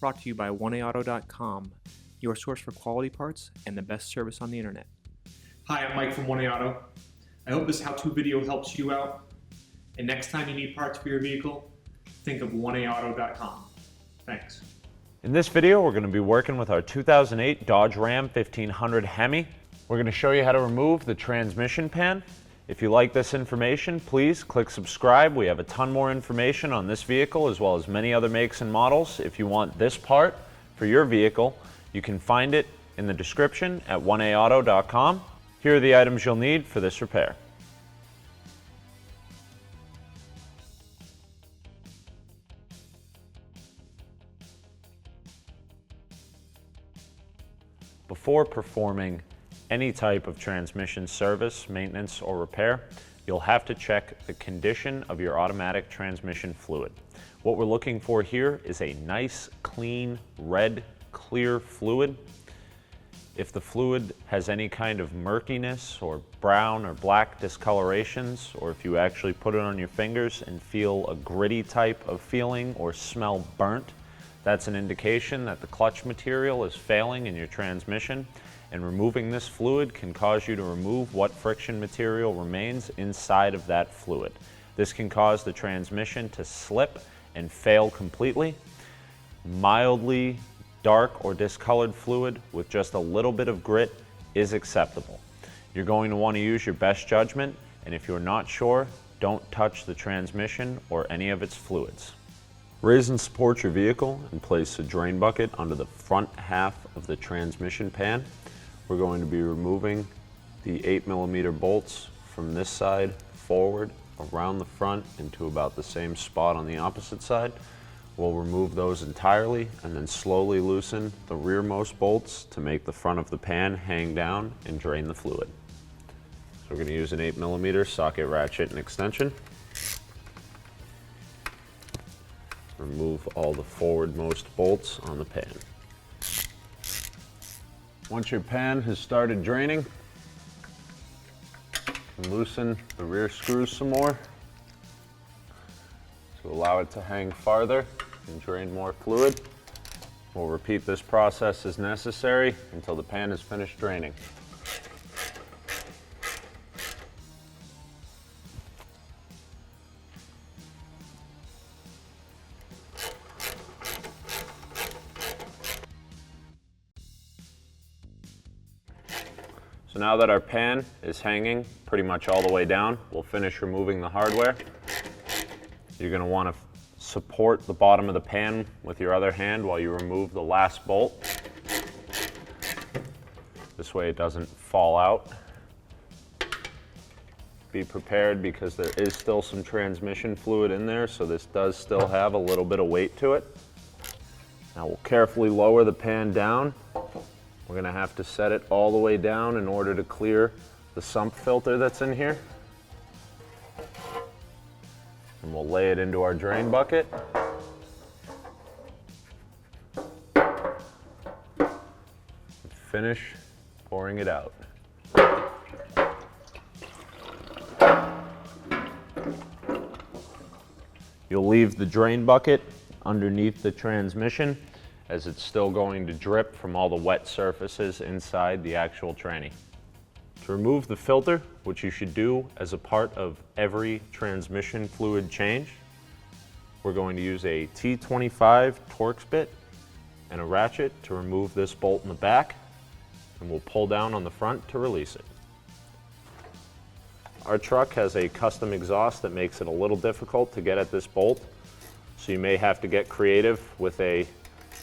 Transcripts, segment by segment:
brought to you by oneaauto.com, your source for quality parts and the best service on the internet. Hi, I'm Mike from One Auto. I hope this how-to video helps you out. And next time you need parts for your vehicle, think of oneauto.com. Thanks. In this video, we're going to be working with our 2008 Dodge Ram 1500 Hemi. We're going to show you how to remove the transmission pan. If you like this information, please click subscribe. We have a ton more information on this vehicle as well as many other makes and models. If you want this part for your vehicle, you can find it in the description at oneauto.com. Here are the items you'll need for this repair. Before performing any type of transmission service, maintenance, or repair, you'll have to check the condition of your automatic transmission fluid. What we're looking for here is a nice, clean, red, clear fluid. If the fluid has any kind of murkiness or brown or black discolorations, or if you actually put it on your fingers and feel a gritty type of feeling or smell burnt, that's an indication that the clutch material is failing in your transmission, and removing this fluid can cause you to remove what friction material remains inside of that fluid. This can cause the transmission to slip and fail completely. Mildly dark or discolored fluid with just a little bit of grit is acceptable. You're going to want to use your best judgment, and if you're not sure, don't touch the transmission or any of its fluids. Raise and support your vehicle and place a drain bucket under the front half of the transmission pan. We're going to be removing the 8mm bolts from this side forward, around the front, into about the same spot on the opposite side. We'll remove those entirely and then slowly loosen the rearmost bolts to make the front of the pan hang down and drain the fluid. So we're going to use an 8mm socket ratchet and extension. Remove all the forwardmost bolts on the pan. Once your pan has started draining, loosen the rear screws some more to allow it to hang farther and drain more fluid. We'll repeat this process as necessary until the pan is finished draining. So now that our pan is hanging pretty much all the way down, we'll finish removing the hardware. You're going to want to support the bottom of the pan with your other hand while you remove the last bolt. This way it doesn't fall out. Be prepared because there is still some transmission fluid in there, so this does still have a little bit of weight to it. Now we'll carefully lower the pan down. We're going to have to set it all the way down in order to clear the sump filter that's in here. And we'll lay it into our drain bucket. And finish pouring it out. You'll leave the drain bucket underneath the transmission, as it's still going to drip from all the wet surfaces inside the actual tranny. To remove the filter, which you should do as a part of every transmission fluid change, we're going to use a T25 Torx bit and a ratchet to remove this bolt in the back, and we'll pull down on the front to release it. Our truck has a custom exhaust that makes it a little difficult to get at this bolt, so you may have to get creative with a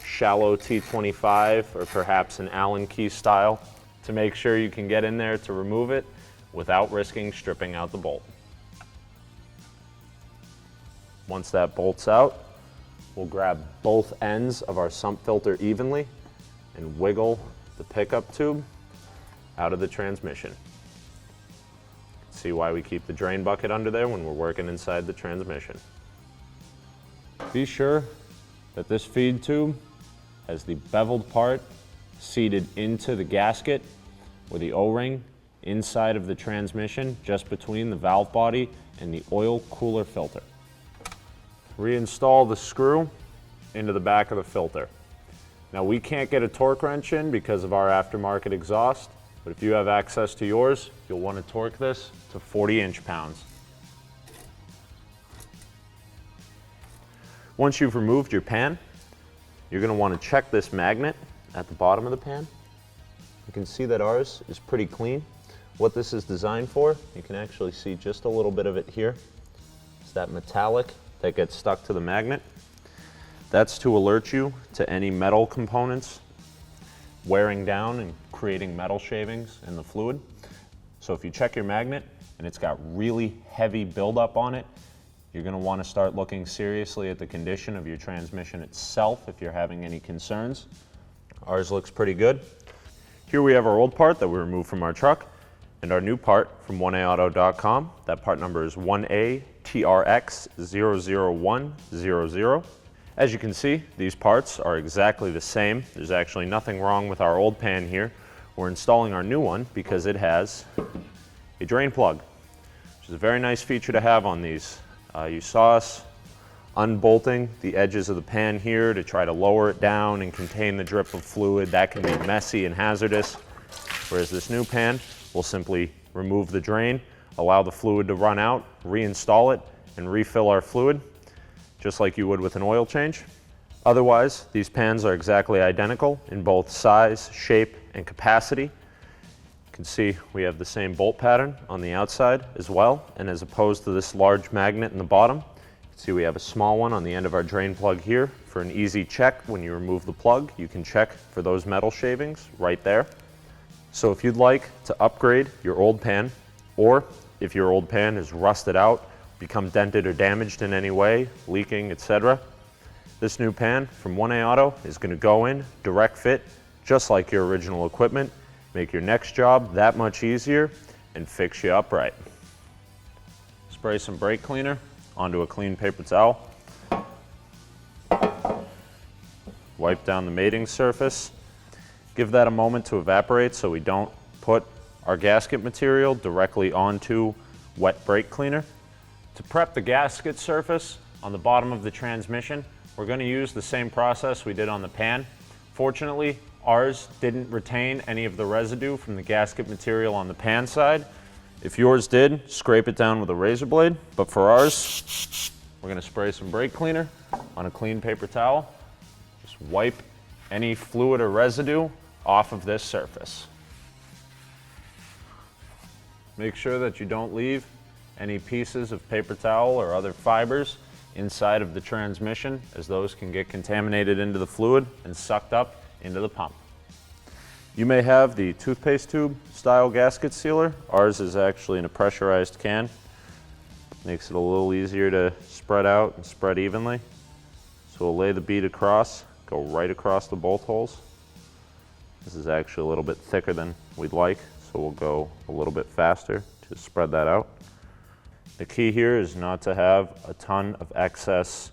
shallow T25 or perhaps an Allen key style to make sure you can get in there to remove it without risking stripping out the bolt. Once that bolt's out, we'll grab both ends of our sump filter evenly and wiggle the pickup tube out of the transmission. See why we keep the drain bucket under there when we're working inside the transmission. Be sure that this feed tube has the beveled part seated into the gasket or the O-ring inside of the transmission, just between the valve body and the oil cooler filter. Reinstall the screw into the back of the filter. Now we can't get a torque wrench in because of our aftermarket exhaust, but if you have access to yours, you'll want to torque this to 40 inch-pounds. Once you've removed your pan, you're going to want to check this magnet at the bottom of the pan. You can see that ours is pretty clean. What this is designed for, you can actually see just a little bit of it here. It's that metallic that gets stuck to the magnet. That's to alert you to any metal components wearing down and creating metal shavings in the fluid. So if you check your magnet and it's got really heavy buildup on it, you're going to want to start looking seriously at the condition of your transmission itself if you're having any concerns. Ours looks pretty good. Here we have our old part that we removed from our truck and our new part from 1AAuto.com. That part number is 1A-TRX-00100. As you can see, these parts are exactly the same. There's actually nothing wrong with our old pan here. We're installing our new one because it has a drain plug, which is a very nice feature to have on these. You saw us unbolting the edges of the pan here to try to lower it down and contain the drip of fluid. That can be messy and hazardous, whereas this new pan will simply remove the drain, allow the fluid to run out, reinstall it, and refill our fluid, just like you would with an oil change. Otherwise, these pans are exactly identical in both size, shape, and capacity. You can see we have the same bolt pattern on the outside as well, and as opposed to this large magnet in the bottom, you can see we have a small one on the end of our drain plug here. For an easy check, when you remove the plug, you can check for those metal shavings right there. So if you'd like to upgrade your old pan, or if your old pan is rusted out, become dented or damaged in any way, leaking, etc., this new pan from 1A Auto is going to go in, direct fit, just like your original equipment, make your next job that much easier, and fix you up right. Spray some brake cleaner onto a clean paper towel. Wipe down the mating surface. Give that a moment to evaporate so we don't put our gasket material directly onto wet brake cleaner. To prep the gasket surface on the bottom of the transmission, we're going to use the same process we did on the pan. Fortunately, ours didn't retain any of the residue from the gasket material on the pan side. If yours did, scrape it down with a razor blade, but for ours, we're going to spray some brake cleaner on a clean paper towel. Just wipe any fluid or residue off of this surface. Make sure that you don't leave any pieces of paper towel or other fibers inside of the transmission, as those can get contaminated into the fluid and sucked up into the pump. You may have the toothpaste tube style gasket sealer. Ours is actually in a pressurized can. Makes it a little easier to spread out and spread evenly. So we'll lay the bead across, go right across the bolt holes. This is actually a little bit thicker than we'd like, so we'll go a little bit faster to spread that out. The key here is not to have a ton of excess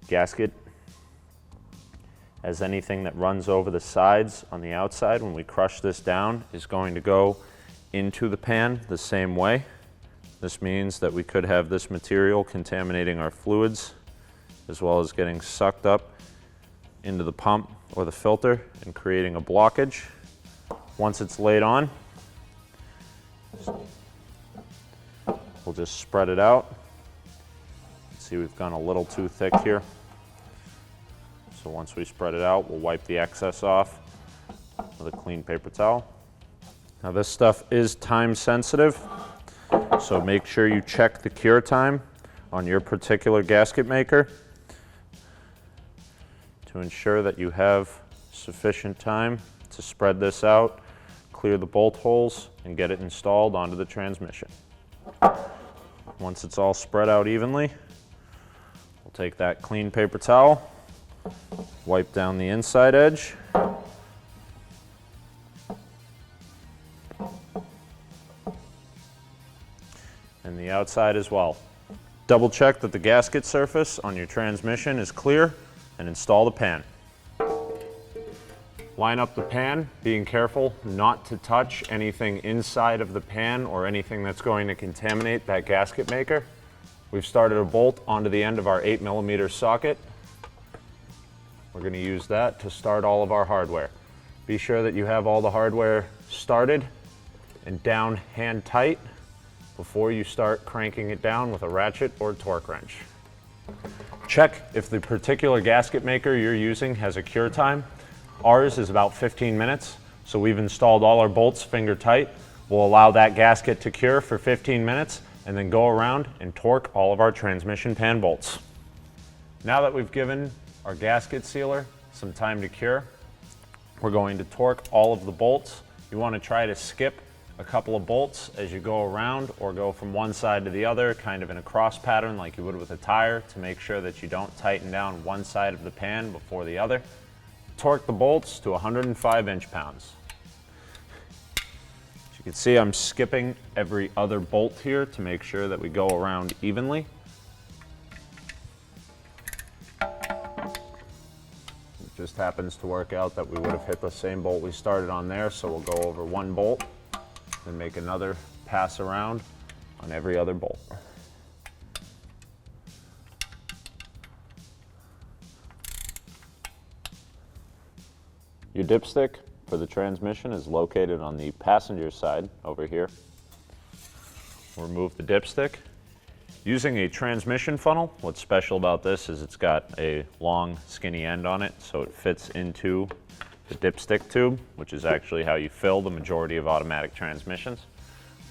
gasket, as anything that runs over the sides on the outside when we crush this down is going to go into the pan the same way. This means that we could have this material contaminating our fluids, as well as getting sucked up into the pump or the filter and creating a blockage. Once it's laid on, we'll just spread it out. See, we've gone a little too thick here. So once we spread it out, we'll wipe the excess off with a clean paper towel. Now this stuff is time sensitive, so make sure you check the cure time on your particular gasket maker to ensure that you have sufficient time to spread this out, clear the bolt holes, and get it installed onto the transmission. Once it's all spread out evenly, we'll take that clean paper towel, wipe down the inside edge, and the outside as well. Double check that the gasket surface on your transmission is clear and install the pan. Line up the pan, being careful not to touch anything inside of the pan or anything that's going to contaminate that gasket maker. We've started a bolt onto the end of our 8mm socket. We're going to use that to start all of our hardware. Be sure that you have all the hardware started and down hand tight before you start cranking it down with a ratchet or torque wrench. Check if the particular gasket maker you're using has a cure time. Ours is about 15 minutes, so we've installed all our bolts finger tight. We'll allow that gasket to cure for 15 minutes and then go around and torque all of our transmission pan bolts. Now that we've given our gasket sealer some time to cure, we're going to torque all of the bolts. You want to try to skip a couple of bolts as you go around or go from one side to the other, kind of in a cross pattern like you would with a tire, to make sure that you don't tighten down one side of the pan before the other. Torque the bolts to 105 inch-pounds. As you can see, I'm skipping every other bolt here to make sure that we go around evenly. It just happens to work out that we would have hit the same bolt we started on there, so we'll go over one bolt and make another pass around on every other bolt. Your dipstick for the transmission is located on the passenger side over here. Remove the dipstick. Using a transmission funnel, what's special about this is it's got a long skinny end on it, so it fits into the dipstick tube, which is actually how you fill the majority of automatic transmissions.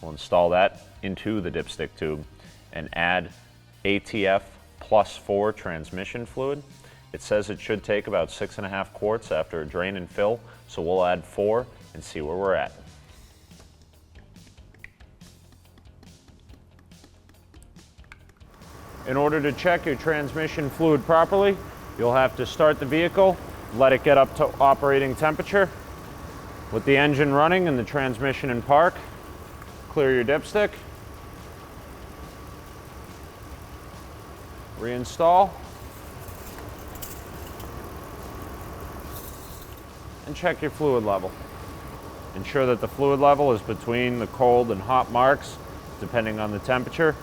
We'll install that into the dipstick tube and add ATF +4 transmission fluid. It says it should take about 6.5 quarts after a drain and fill, so we'll add 4 and see where we're at. In order to check your transmission fluid properly, you'll have to start the vehicle, let it get up to operating temperature. With the engine running and the transmission in park, clear your dipstick, reinstall, and check your fluid level. Ensure that the fluid level is between the cold and hot marks, depending on the temperature.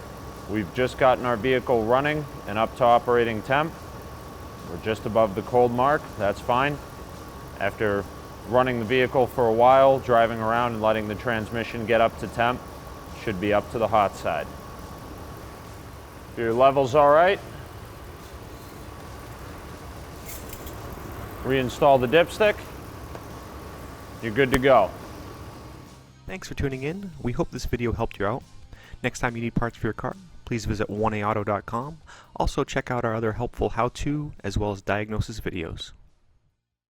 We've just gotten our vehicle running and up to operating temp. We're just above the cold mark, that's fine. After running the vehicle for a while, driving around and letting the transmission get up to temp, should be up to the hot side. If your level's all right, reinstall the dipstick, you're good to go. Thanks for tuning in. We hope this video helped you out. Next time you need parts for your car, please visit oneauto.com. Also check out our other helpful how-to as well as diagnosis videos.